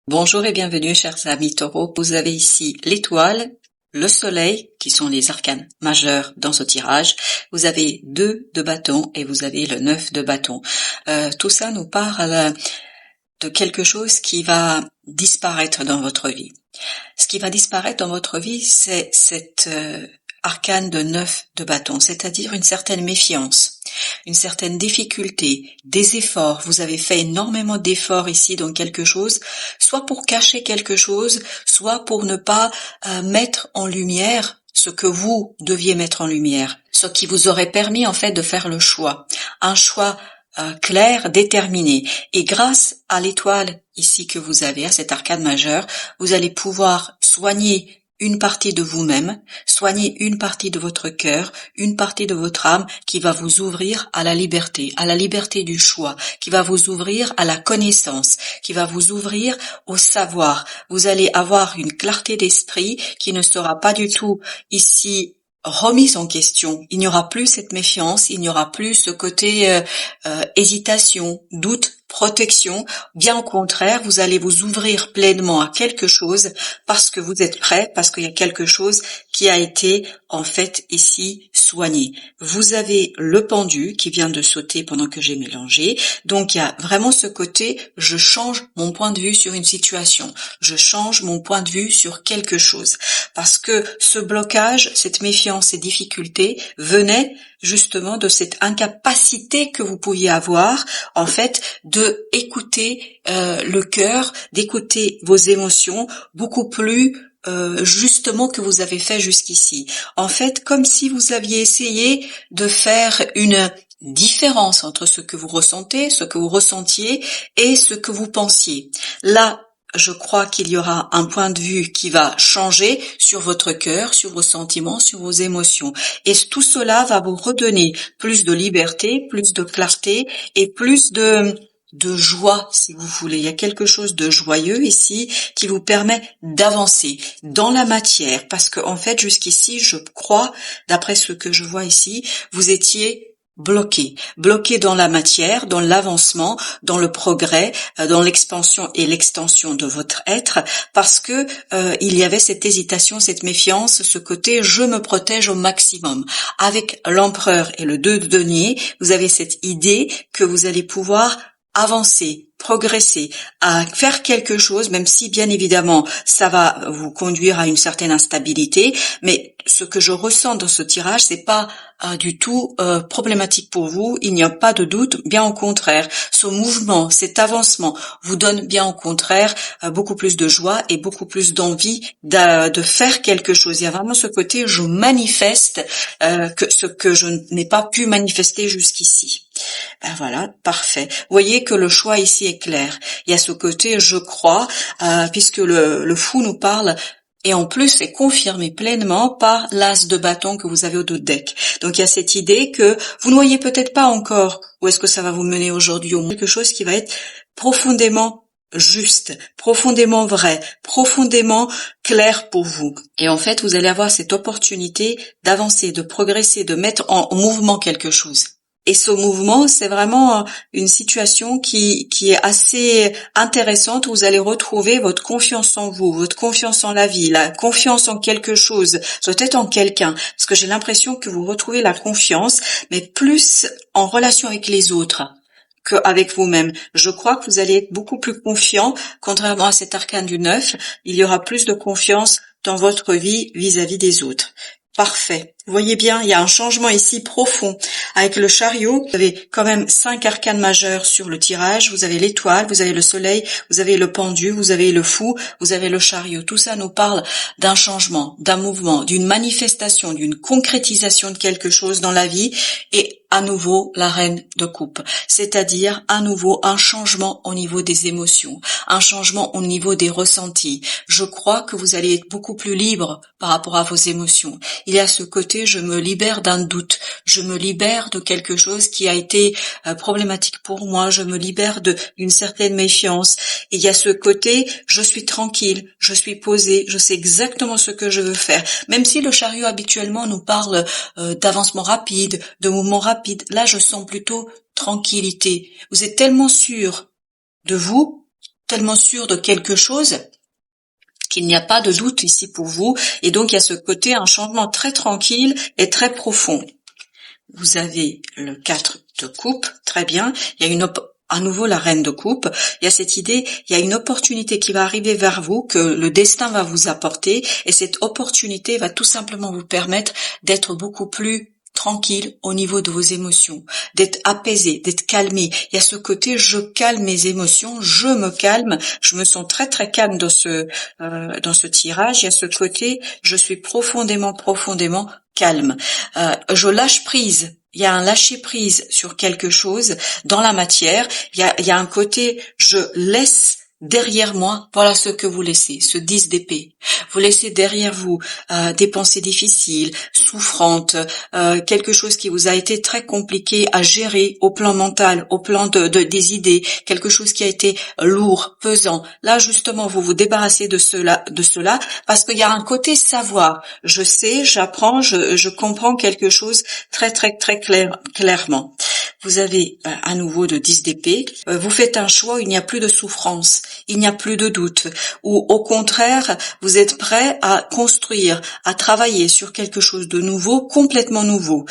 Bonjour et bienvenue, chers amis taureaux. Vous avez ici l'étoile, le soleil, qui sont les arcanes majeurs dans ce tirage. Vous avez 2 de bâton et vous avez le 9 de bâton. Tout ça nous parle de quelque chose qui va disparaître dans votre vie. Ce qui va disparaître dans votre vie, c'est cette arcane de 9 de bâton, c'est-à-dire une certaine méfiance, une certaine difficulté, des efforts. Vous avez fait énormément d'efforts ici dans quelque chose, soit pour cacher quelque chose, soit pour ne pas mettre en lumière ce que vous deviez mettre en lumière, ce qui vous aurait permis en fait de faire le choix, un choix clair, déterminé. Et grâce à l'étoile ici que vous avez, à cet arcane majeur, vous allez pouvoir soigner une partie de vous-même, soigner une partie de votre cœur, une partie de votre âme qui va vous ouvrir à la liberté du choix, qui va vous ouvrir à la connaissance, qui va vous ouvrir au savoir. Vous allez avoir une clarté d'esprit qui ne sera pas du tout ici remise en question. Il n'y aura plus cette méfiance, il n'y aura plus ce côté hésitation, doute, protection. Bien au contraire, vous allez vous ouvrir pleinement à quelque chose parce que vous êtes prêt, parce qu'il y a quelque chose qui a été en fait ici soigné. Vous avez le pendu qui vient de sauter pendant que j'ai mélangé. Donc il y a vraiment ce côté, je change mon point de vue sur une situation, je change mon point de vue sur quelque chose. Parce que ce blocage, cette méfiance, ces difficultés venaient justement de cette incapacité que vous pouviez avoir, en fait, de écouter le cœur, d'écouter vos émotions beaucoup plus justement que vous avez fait jusqu'ici. En fait, comme si vous aviez essayé de faire une différence entre ce que vous ressentez, ce que vous ressentiez et ce que vous pensiez. Là, je crois qu'il y aura un point de vue qui va changer sur votre cœur, sur vos sentiments, sur vos émotions. Et tout cela va vous redonner plus de liberté, plus de clarté et plus de joie, si vous voulez. Il y a quelque chose de joyeux ici qui vous permet d'avancer dans la matière. Parce que, en fait, jusqu'ici, je crois, d'après ce que je vois ici, vous étiez bloqué dans la matière, dans l'avancement, dans le progrès, dans l'expansion et l'extension de votre être, parce que il y avait cette hésitation, cette méfiance, ce côté je me protège au maximum. Avec l'empereur et le 2 de denier, vous avez cette idée que vous allez pouvoir avancer, progresser, à faire quelque chose, même si bien évidemment ça va vous conduire à une certaine instabilité, mais ce que je ressens dans ce tirage, c'est pas du tout problématique pour vous, il n'y a pas de doute, bien au contraire. Ce mouvement, cet avancement vous donne bien au contraire beaucoup plus de joie et beaucoup plus d'envie de faire quelque chose. Il y a vraiment ce côté, je manifeste que ce que je n'ai pas pu manifester jusqu'ici. Ben voilà, parfait. Vous voyez que le choix ici est clair. Il y a ce côté je crois, puisque le fou nous parle. Et en plus, c'est confirmé pleinement par l'as de bâton que vous avez au dos de deck. Donc il y a cette idée que vous ne voyez peut-être pas encore où est-ce que ça va vous mener aujourd'hui, au moins quelque chose qui va être profondément juste, profondément vrai, profondément clair pour vous. Et en fait, vous allez avoir cette opportunité d'avancer, de progresser, de mettre en mouvement quelque chose. Et ce mouvement, c'est vraiment une situation qui est assez intéressante où vous allez retrouver votre confiance en vous, votre confiance en la vie, la confiance en quelque chose, peut-être en quelqu'un. Parce que j'ai l'impression que vous retrouvez la confiance, mais plus en relation avec les autres qu'avec vous-même. Je crois que vous allez être beaucoup plus confiant, contrairement à cet arcane du 9, il y aura plus de confiance dans votre vie vis-à-vis des autres. Parfait. Vous voyez bien, il y a un changement ici profond. Avec le chariot, vous avez quand même 5 arcanes majeurs sur le tirage. Vous avez l'étoile, vous avez le soleil, vous avez le pendu, vous avez le fou, vous avez le chariot. Tout ça nous parle d'un changement, d'un mouvement, d'une manifestation, d'une concrétisation de quelque chose dans la vie et à nouveau la reine de coupe. C'est-à-dire à nouveau un changement au niveau des émotions, un changement au niveau des ressentis. Je crois que vous allez être beaucoup plus libre par rapport à vos émotions. Il y a ce côté je me libère d'un doute, je me libère de quelque chose qui a été problématique pour moi, je me libère d'une certaine méfiance. Et il y a ce côté, je suis tranquille, je suis posée, je sais exactement ce que je veux faire. Même si le chariot habituellement nous parle d'avancement rapide, de mouvement rapide, là je sens plutôt tranquillité. Vous êtes tellement sûr de vous tellement sûr de quelque chose qu'il n'y a pas de doute ici pour vous. Et donc, il y a ce côté, un changement très tranquille et très profond. Vous avez le 4 de coupe, très bien. Il y a à nouveau la reine de coupe. Il y a cette idée, il y a une opportunité qui va arriver vers vous, que le destin va vous apporter. Et cette opportunité va tout simplement vous permettre d'être beaucoup plus tranquille au niveau de vos émotions, d'être apaisé, d'être calmé. Il y a ce côté, je calme mes émotions, je me calme, je me sens très très calme dans ce tirage. Il y a ce côté, je suis profondément calme. Je lâche prise. Il y a un lâcher prise sur quelque chose dans la matière. Il y a un côté, je laisse derrière moi, voilà ce que vous laissez, ce 10 d'épée. Vous laissez derrière vous des pensées difficiles, souffrantes, quelque chose qui vous a été très compliqué à gérer au plan mental, au plan des idées, quelque chose qui a été lourd, pesant. Là, justement, vous vous débarrassez de cela, parce qu'il y a un côté savoir. Je sais, j'apprends, je comprends quelque chose très clairement. Vous avez à nouveau de 10 d'épée. Vous faites un choix où il n'y a plus de souffrance, il n'y a plus de doute, ou au contraire, vous êtes prêt à construire, à travailler sur quelque chose de nouveau, complètement nouveau,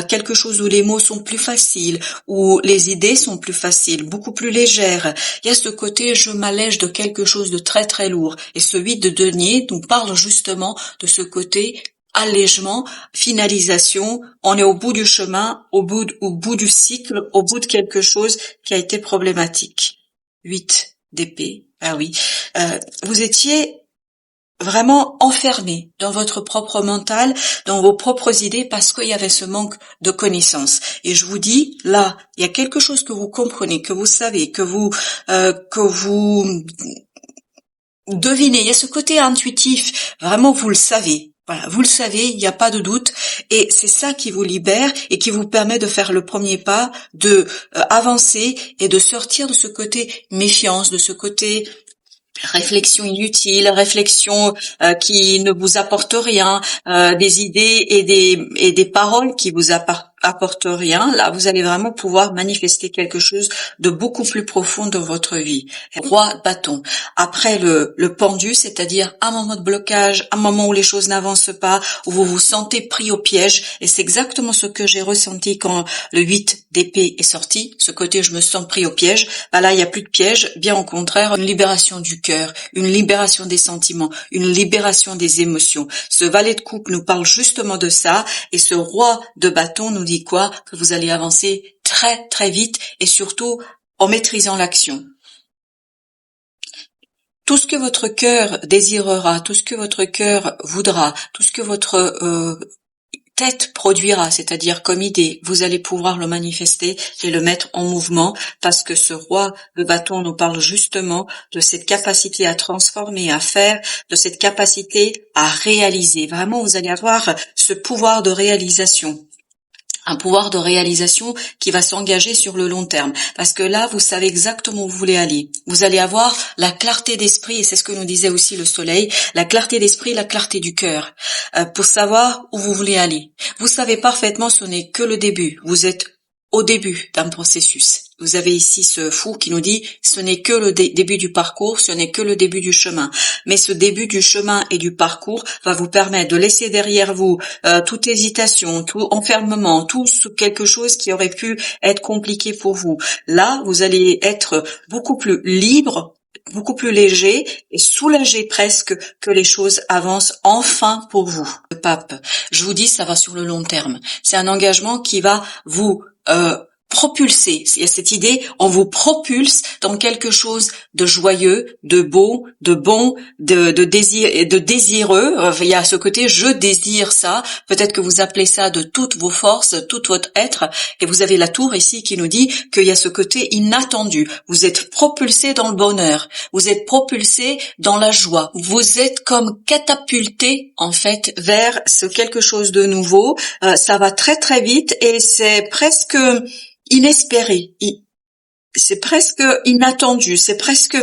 quelque chose où les mots sont plus faciles, où les idées sont plus faciles, beaucoup plus légères. Il y a ce côté, je m'allège de quelque chose de très très lourd. Et ce 8 de denier nous parle justement de ce côté allègement, finalisation, on est au bout du chemin, au bout du cycle, au bout de quelque chose qui a été problématique. 8 d'épée, ah oui, vous étiez vraiment enfermé dans votre propre mental, dans vos propres idées, parce qu'il y avait ce manque de connaissances. Et je vous dis, là, il y a quelque chose que vous comprenez, que vous savez, que vous devinez. Il y a ce côté intuitif, vraiment vous le savez. Voilà, vous le savez, il n'y a pas de doute, et c'est ça qui vous libère et qui vous permet de faire le premier pas, de avancer et de sortir de ce côté méfiance, de ce côté réflexion inutile, réflexion qui ne vous apporte rien, des idées et des paroles qui vous apportent rien. Là, vous allez vraiment pouvoir manifester quelque chose de beaucoup plus profond dans votre vie. Roi de bâton. Après le pendu, c'est-à-dire un moment de blocage, un moment où les choses n'avancent pas, où vous vous sentez pris au piège. Et c'est exactement ce que j'ai ressenti quand le 8 d'épée est sorti. Ce côté, je me sens pris au piège. Bah là, il n'y a plus de piège. Bien au contraire, une libération du cœur, une libération des sentiments, une libération des émotions. Ce valet de coupe nous parle justement de ça. Et ce roi de bâton nous dit quoi? Que vous allez avancer très très vite et surtout en maîtrisant l'action. Tout ce que votre cœur désirera, tout ce que votre cœur voudra, tout ce que votre tête produira, c'est-à-dire comme idée, vous allez pouvoir le manifester et le mettre en mouvement, parce que ce roi de bâton nous parle justement de cette capacité à transformer, à faire, de cette capacité à réaliser. Vraiment, vous allez avoir ce pouvoir de réalisation. Un pouvoir de réalisation qui va s'engager sur le long terme. Parce que là, vous savez exactement où vous voulez aller. Vous allez avoir la clarté d'esprit, et c'est ce que nous disait aussi le soleil, la clarté d'esprit, la clarté du cœur, pour savoir où vous voulez aller. Vous savez parfaitement, ce n'est que le début. Vous êtes au début d'un processus. Vous avez ici ce fou qui nous dit ce n'est que le début du parcours, ce n'est que le début du chemin. Mais ce début du chemin et du parcours va vous permettre de laisser derrière vous toute hésitation, tout enfermement, tout quelque chose qui aurait pu être compliqué pour vous. Là, vous allez être beaucoup plus libre, beaucoup plus léger et soulagé presque que les choses avancent enfin pour vous. Le pape, je vous dis, ça va sur le long terme. C'est un engagement qui va vous propulser. Il y a cette idée, on vous propulse dans quelque chose de joyeux, de beau, de bon, de désir et de désireux. Il y a ce côté, je désire ça. Peut-être que vous appelez ça de toutes vos forces, tout votre être. Et vous avez la tour ici qui nous dit qu'il y a ce côté inattendu. Vous êtes propulsé dans le bonheur. Vous êtes propulsé dans la joie. Vous êtes comme catapulté, en fait, vers ce quelque chose de nouveau. Ça va très très vite et c'est presque inespéré, c'est presque inattendu, c'est presque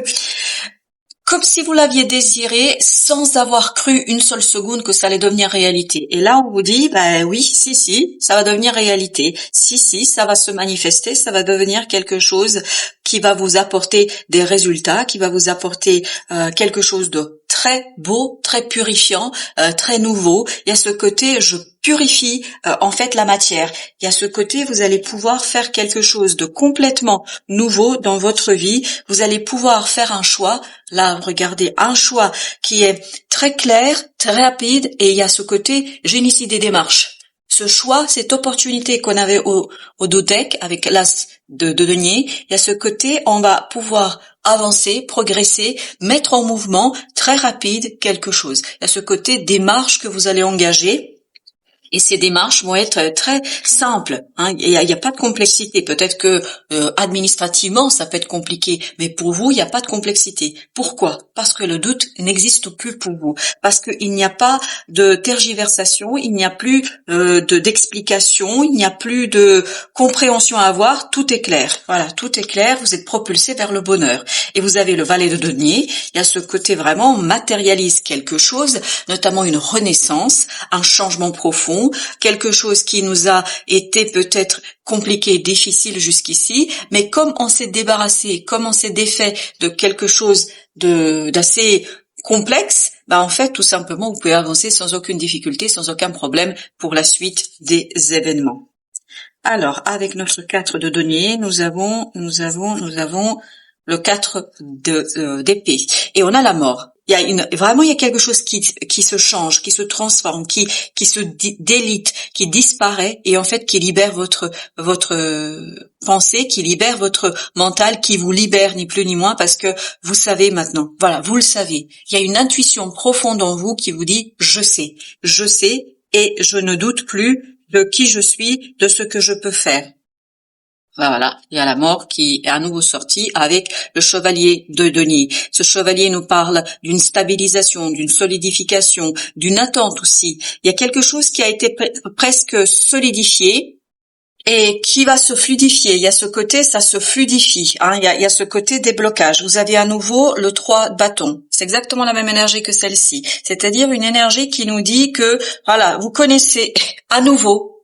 comme si vous l'aviez désiré sans avoir cru une seule seconde que ça allait devenir réalité. Et là, on vous dit, oui, si, ça va devenir réalité. Si, ça va se manifester, ça va devenir quelque chose qui va vous apporter des résultats, qui va vous apporter quelque chose de très beau, très purifiant, très nouveau. Il y a ce côté, je purifie en fait la matière. Il y a ce côté, vous allez pouvoir faire quelque chose de complètement nouveau dans votre vie. Vous allez pouvoir faire un choix. Là, regardez, un choix qui est très clair, très rapide, et il y a ce côté génie des démarches. Ce choix, cette opportunité qu'on avait au dos deck avec l'as de denier, il y a ce côté, on va pouvoir avancer, progresser, mettre en mouvement très rapide quelque chose. Il y a ce côté démarche que vous allez engager. Et ces démarches vont être très simples. Il y a pas de complexité. Peut-être que administrativement, ça peut être compliqué, mais pour vous, il n'y a pas de complexité. Pourquoi? Parce que le doute n'existe plus pour vous. Parce qu'il n'y a pas de tergiversation, il n'y a plus d'explication, il n'y a plus de compréhension à avoir. Tout est clair. Voilà, tout est clair. Vous êtes propulsé vers le bonheur. Et vous avez le valet de denier. Il y a ce côté vraiment, on matérialise quelque chose, notamment une renaissance, un changement profond, quelque chose qui nous a été peut-être compliqué, difficile jusqu'ici, mais comme on s'est débarrassé, comme on s'est défait de quelque chose d'assez complexe, en fait, tout simplement, vous pouvez avancer sans aucune difficulté, sans aucun problème pour la suite des événements. Alors, avec notre 4 de denier, nous avons le 4 d'épée. Et on a la mort. Il y a quelque chose qui se change, qui se transforme, qui se délite, qui disparaît et en fait qui libère votre pensée, qui libère votre mental, qui vous libère ni plus ni moins parce que vous savez maintenant. Voilà, vous le savez. Il y a une intuition profonde en vous qui vous dit je sais et je ne doute plus de qui je suis, de ce que je peux faire. Voilà, il y a la mort qui est à nouveau sortie avec le chevalier de denier. Ce chevalier nous parle d'une stabilisation, d'une solidification, d'une attente aussi. Il y a quelque chose qui a été presque solidifié et qui va se fluidifier. Il y a ce côté, ça se fluidifie. Il y a ce côté déblocage. Vous avez à nouveau le 3 de bâton. C'est exactement la même énergie que celle-ci. C'est-à-dire une énergie qui nous dit que, voilà, vous connaissez à nouveau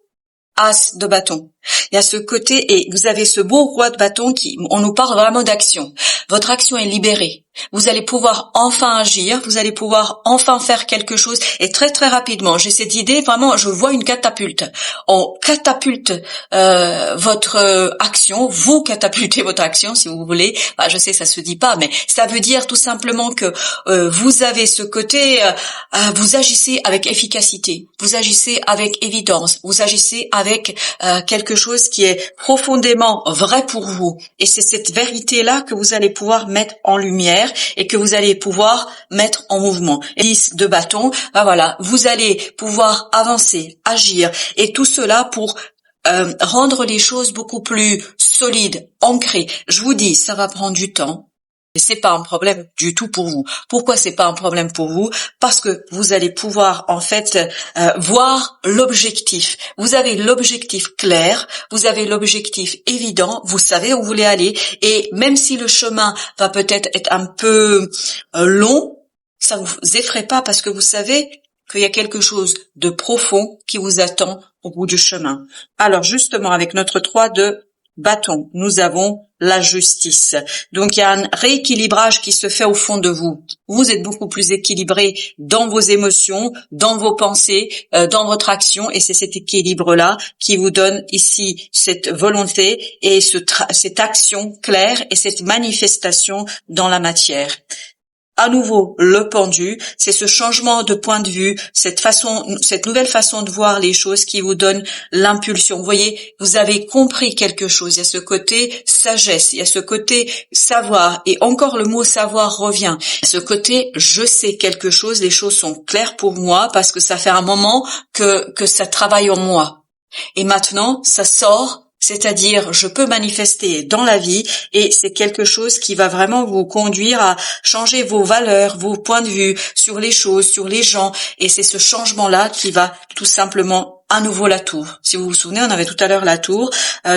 As de bâton. Il y a ce côté, et vous avez ce beau roi de bâton on nous parle vraiment d'action. Votre action est libérée. Vous allez pouvoir enfin agir, vous allez pouvoir enfin faire quelque chose, et très très rapidement. J'ai cette idée, vraiment, je vois une catapulte. On catapulte votre action, vous catapultez votre action, si vous voulez. Je sais, ça se dit pas, mais ça veut dire tout simplement que vous avez ce côté, vous agissez avec efficacité, vous agissez avec évidence, vous agissez avec quelque chose qui est profondément vrai pour vous. Et c'est cette vérité-là que vous allez pouvoir mettre en lumière et que vous allez pouvoir mettre en mouvement. 10 de bâton, voilà, vous allez pouvoir avancer, agir, et tout cela pour rendre les choses beaucoup plus solides, ancrées. Je vous dis, ça va prendre du temps. Et c'est pas un problème du tout pour vous. Pourquoi c'est pas un problème pour vous? Parce que vous allez pouvoir en fait voir l'objectif. Vous avez l'objectif clair, vous avez l'objectif évident, vous savez où vous voulez aller, et même si le chemin va peut-être être un peu long, ça vous effraie pas parce que vous savez qu'il y a quelque chose de profond qui vous attend au bout du chemin. Alors justement, avec notre 3 de bâton, nous avons la justice. Donc il y a un rééquilibrage qui se fait au fond de vous. Vous êtes beaucoup plus équilibré dans vos émotions, dans vos pensées, dans votre action, et c'est cet équilibre-là qui vous donne ici cette volonté et cette action claire et cette manifestation dans la matière. À nouveau, le pendu, c'est ce changement de point de vue, cette nouvelle façon de voir les choses qui vous donne l'impulsion. Vous voyez, vous avez compris quelque chose. Il y a ce côté sagesse, il y a ce côté savoir, et encore le mot savoir revient. Il y a ce côté je sais quelque chose, les choses sont claires pour moi parce que ça fait un moment que ça travaille en moi. Et maintenant, ça sort. C'est-à-dire, je peux manifester dans la vie et c'est quelque chose qui va vraiment vous conduire à changer vos valeurs, vos points de vue sur les choses, sur les gens. Et c'est ce changement-là qui va tout simplement à nouveau la tour. Si vous vous souvenez, on avait tout à l'heure la tour.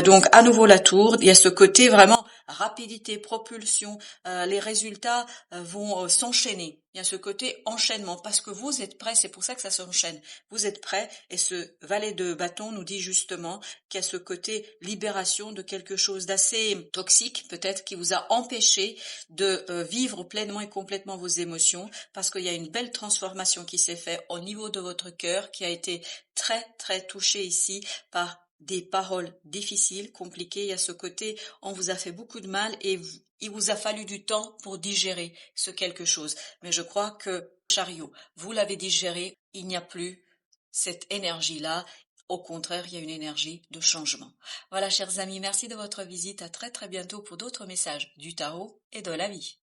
Donc, à nouveau la tour, il y a ce côté vraiment rapidité, propulsion, les résultats vont s'enchaîner. Il y a ce côté enchaînement parce que vous êtes prêt, c'est pour ça que ça s'enchaîne. Vous êtes prêt et ce valet de bâton nous dit justement qu'il y a ce côté libération de quelque chose d'assez toxique peut-être qui vous a empêché de vivre pleinement et complètement vos émotions parce qu'il y a une belle transformation qui s'est faite au niveau de votre cœur qui a été très très touché ici par des paroles difficiles, compliquées. Il y a ce côté, on vous a fait beaucoup de mal et il vous a fallu du temps pour digérer ce quelque chose. Mais je crois que, chariot, vous l'avez digéré, il n'y a plus cette énergie-là. Au contraire, il y a une énergie de changement. Voilà, chers amis, merci de votre visite. À très très bientôt pour d'autres messages du tarot et de la vie.